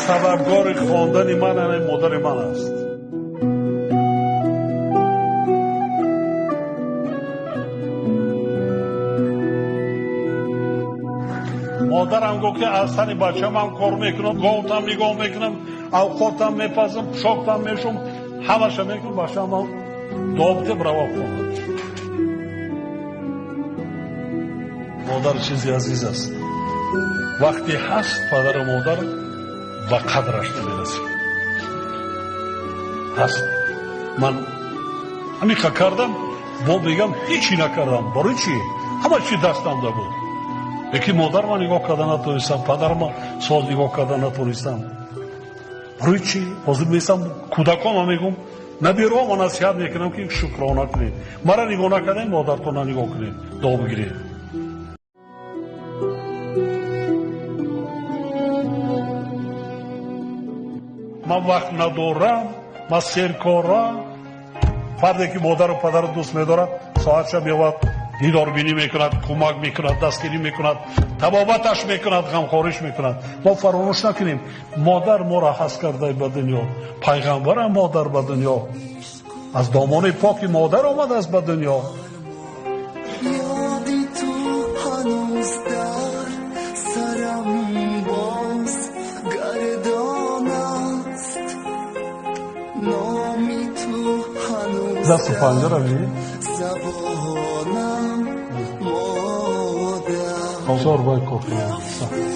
سببگار خواندن من همین مادر من است. مادرم گفت که از سر بچه‌م هم کار میکنم، گاوتم نگاه میکنم، اوقاتم میپزم، پوشاکتم میشم، همش میکنم، بچه‌م هم دابته بروا خواند. مادر چیزی عزیز است. وقتی هست پدر و مادر به قدرش نمیرسیم. هست. من همیشه کردم، با بگم هیچی نکردم. برای چی؟ همه چی دستم ده بود. یکی مادر من نگاه کردن نتونستم، پدر من سال نگاه کردن نتونستم. برای چی؟ حاضر میستم کودکام میگم نبیرو من نصیحت میکنم که شکرانه کنید. مرا نگاه نکردین مادرتون نگاه کنید، دعا بگیرید. من وقت ندارم، من سرکارم. فردی که مادر و پدر دوست میدارد ساعتش میاد دیداربینی میکند، کمک میکند، دستگیری میکند، طبابتش میکند، غمخوریش میکند. ما فراموش نکنیم مادر ما را هست کرده به دنیا، پیغمبر مادر به دنیا، از دامان پاک مادر آمده است به دنیا. یادی تو هنوز در سرم باز گردان است، نامی تو هنوز دست و پنجه رو بینی؟ زبانم مادر آزار باید کار کنم.